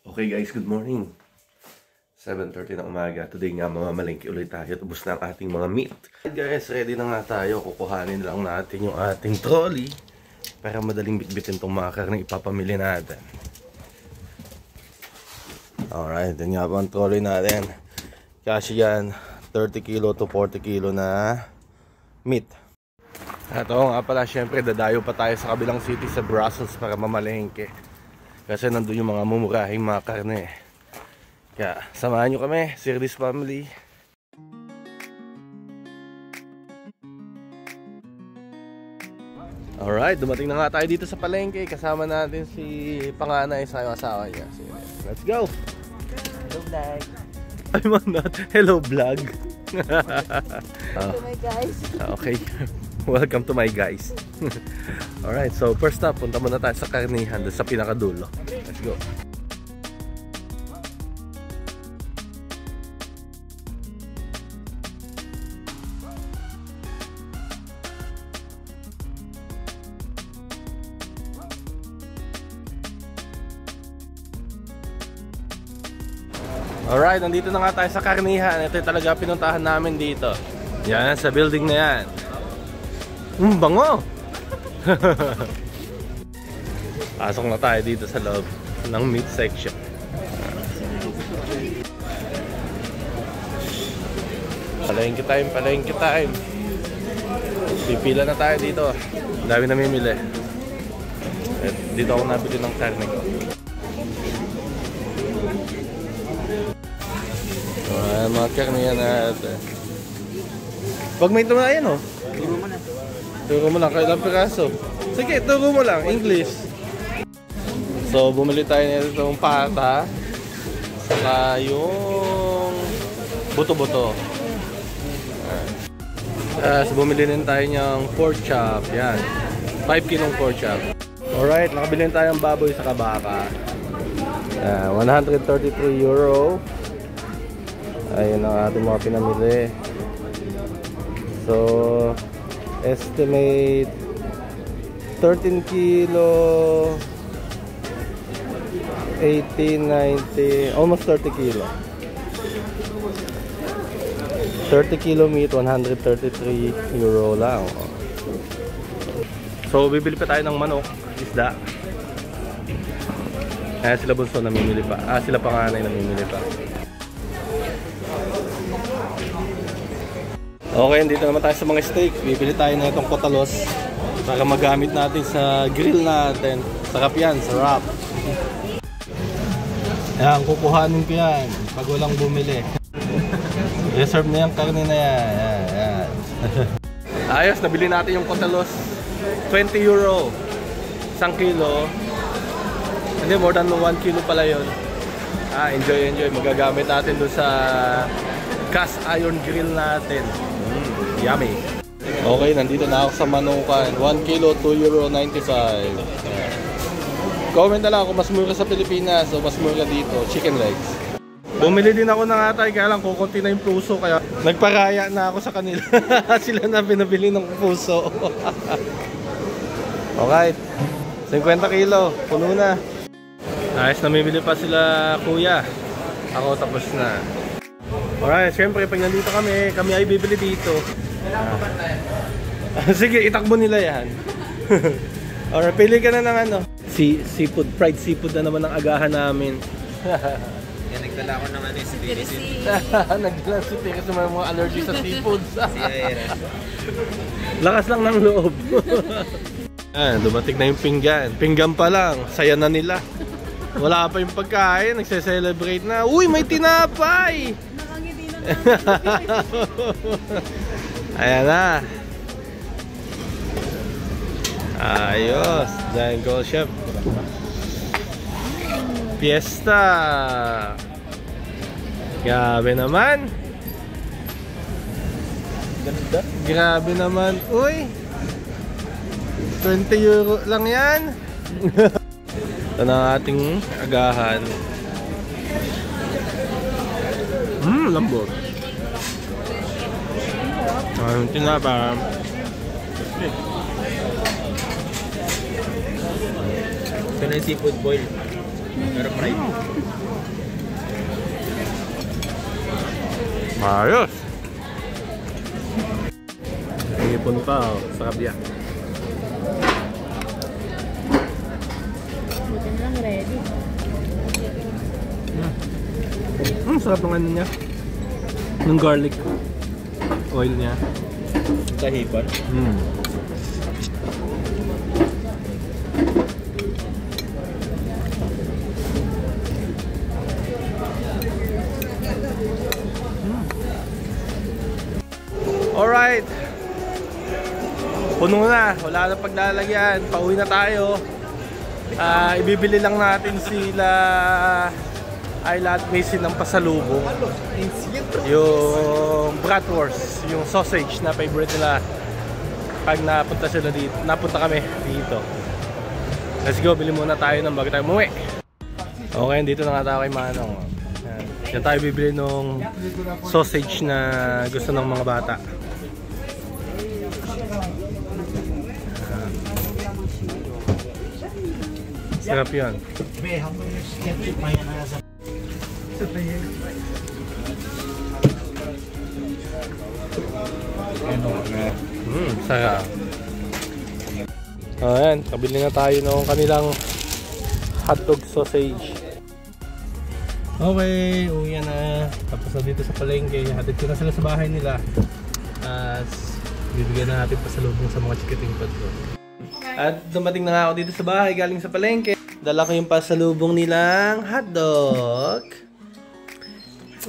Okay guys, good morning. 7:30 na umaga. Today nga mamamalengke ulit tayo. Ubus na ang ating mga meat. Guys, ready na nga tayo. Kukuhanin lang natin yung ating trolley para madaling bitbitin itong mga karne ipapamili natin. Alright, yan nga po ang trolley natin. Kasi yan, 30 kilo to 40 kilo na meat. At oo nga pala, syempre dadayo pa tayo sa kabilang city sa Brussels para mamalengke. Kasi nandun yung mga mumurahing mga karne. Kaya samahan nyo kami, Sirdis Family. Alright, dumating na nga tayo dito sa palengke. Kasama natin si panganay sa asawa niya. Let's go! Hello vlog! I'm not. Hello vlog! Hello my guys! Okay, welcome to my guys. Alright, so first up, punta muna tayo sa karnihan sa pinakadulo. Let's go. Alright, nandito na nga tayo sa karnihan. Ito yung talaga pinuntahan namin dito. Yan, sa building na yan. Bango! Pasok na tayo dito sa loob ng meat section. Palengke time, palengke time. Pipila na tayo dito. Ang dami namimili. At dito ako nabili ng karne ko. Mga karne yan natin. Pag may tumayan oh. Turo mo na. Turo mo lang, kailang piraso. Sige, turo mo lang, English. So, bumili tayo nito itong pata. Saka yung buto-buto. So, bumili din tayo niyang pork chop. Yan. 5 kilong pork chop. Alright, nakabili tayo ng baboy sa baka. 133 euro. Ayun ang ating mga pinamili. So, estimate 13 kilo 18, 90, almost 30 kilo 30 kilo meat, 133 euro lang. So, bibili pa tayo ng manok, isda. Kaya sila bunso namimili pa. Sila panganay namimili pa. Okay, dito naman tayo sa mga steak. Bibili tayo na itong kotalos para magamit natin sa grill natin. Sarap yan, sarap. Ayan, kukuhanin ko yan pag walang bumili. Reserve na yung karne na yan. Ayan. Ayos, nabili natin yung kotalos. 20 euro. 1 kilo. Hindi, more than 1 kilo pala yun. Enjoy. Magagamit natin doon sa cast iron grill natin. Yummy. Okay, nandito na ako sa manukan. 1 kilo, 2 euro 95. Comment na lang kung mas mura sa Pilipinas o mas mura dito. Chicken legs. Bumili din ako ng atay, kaya lang kukunti na yung puso. Kaya nagparaya na ako sa kanila. Sila na pinabili ng puso. Okay, 50 kilo. Puno na. Ayos, namimili pa sila kuya. Ako tapos na. Alright, syempre pag nandito kami ay bibili dito. Sige, itakbo nila yan. Alright, pili ka na ng ano. Seafood, fried seafood na naman ang agahan namin. Yan, nagdala ko ng ano, spirisi. Nagdala si Tere kasi may mga allergy sa seafood. Lakas lang ng loob. Dumating na yung pinggan. Pinggan pa lang, saya na nila. Wala pa yung pagkain, nagse-celebrate na. Uy, may tinapay! Ayan na. Ayos. Giant Gold Chef. Fiesta. Grabe naman. Ganda. Grabe naman. Uy, 20 euro lang yan. Ito na ating agahan. Lambot. Yung tinapa. Ito na yung seafood boil. Pero fried. Ayos! Ipon pa, oh. Sarap yan. Buti na lang ready. Sarap ng ano niya. Ng garlic oil niya. Sa hipon. Alright. Puno na. Wala na paglalagyan. Pauwi na tayo. Ibibili lang natin sila Ayla at Macy ng pasalubong. Yung bratwurst. Yung sausage na favorite nila. Pag napunta sila dito. Napunta kami dito. Let's go. Bili muna tayo ng bago tayo umuwi. Okay. Dito na nga tayo kay Manong. Yan tayo bibili ng sausage na gusto ng mga bata. Sarap yun. Sarap. Ayan, kabili na tayo ng kanilang hotdog sausage. Okay, uwi na. Tapos na dito sa palengke. Hatid ko na sila sa bahay nila. Bibigyan na natin pasalubong sa mga chikiting pod ko. At dumating na nga ako dito sa bahay galing sa palengke. Dala ko yung pasalubong nilang hotdog.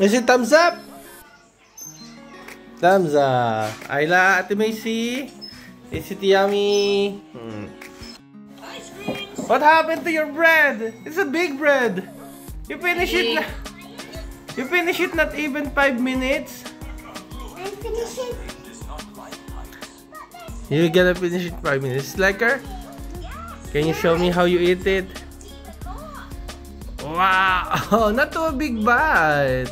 Is it thumbs up? Thumbs up. Ayla, Ate Macy. Is it yummy? What happened to your bread? It's a big bread. You finish it na. You finish it not even 5 minutes. I finish it. You're gonna finish it 5 minutes. Like her? Can you show me how you eat it? Wow! Not to a big bite.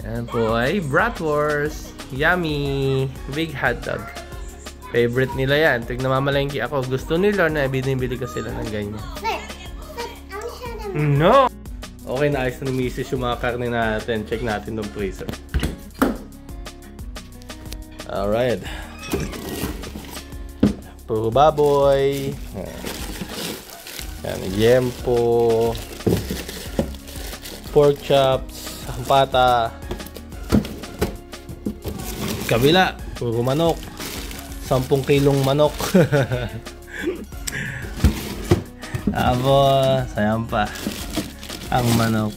Yan po ay bratwurst. Yummy! Big hotdog. Favorite nila yan. Tuwing namamalengke ako, gusto nila na binibili ko sila ng ganyan. No! Okay, naayos na ni Mrs. yung mga karne natin. Check natin ng freezer. Alright. Puro baboy. Yan, yempo. Pork chops. Pata. Kabila. Puro manok. 10 kilong manok. Tapos, ayan pa. Ang manok.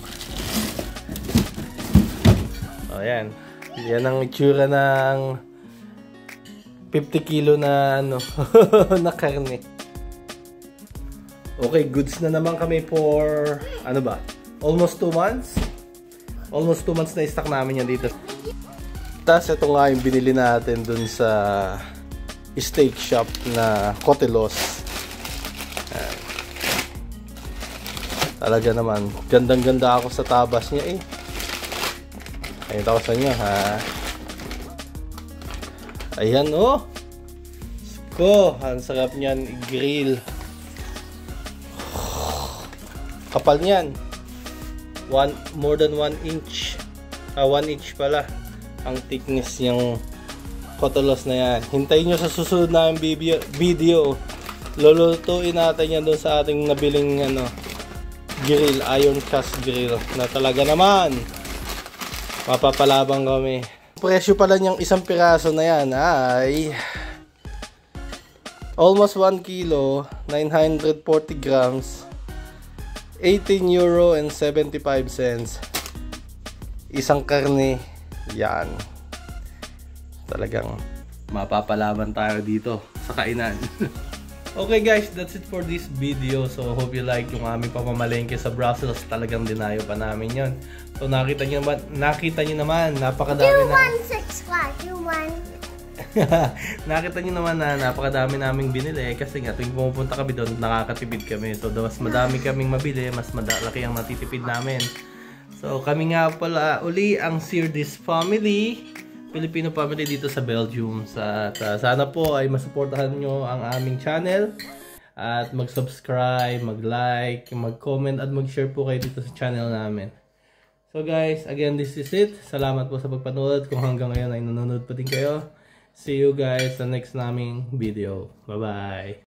O, yan. Yan ang itsura ng 50 kilo na ano na karne. Okay, goods na naman kami for ano ba? Almost 2 months. Almost 2 months na stock namin yan dito. Tapos ito nga yung binili natin dun sa steak shop na Cotelos. Talaga naman, gandang-ganda ako sa tabas niya eh. Ayun ako sa inyo ha. Ayan oh. Ko, ang sarap niyan i-grill. Kapal niyan. More than 1 inch. 1 inch pala ang thickness niyang Cotelos na yan. Hintayin nyo sa susunod na video. Lulutuin natin yan doon sa ating nabiling ano, grill, iron cast grill na talaga naman mapapalabang kami. Presyo pala niyang isang piraso na yan ay almost 1 kilo, 940 grams, 18 euro and 75 cents. Isang karne yan. Talagang mapapalaban tayo dito sa kainan. Okay guys, that's it for this video. So hope you like yung aming pamamalengke sa Brussels. Talagang dinayo pa namin yon. So nakita nyo naman napakadami na. Nakita nyo naman na napakadami naming binili kasi nga tuwing pumupunta kami doon nakakatipid kami. So mas madami kaming mabili, mas malaki ang natitipid namin. So kami nga pala uli ang Sirdis family, Filipino family dito sa Belgium. Sana po ay masuportahan nyo ang aming channel At mag-subscribe, mag-like, mag-comment at mag-share po kayo dito sa channel namin. So guys, again, this is it. Salamat po sa pagpanood. Kung hanggang ngayon ay nanonood pa din kayo. See you guys sa next naming video. Bye-bye!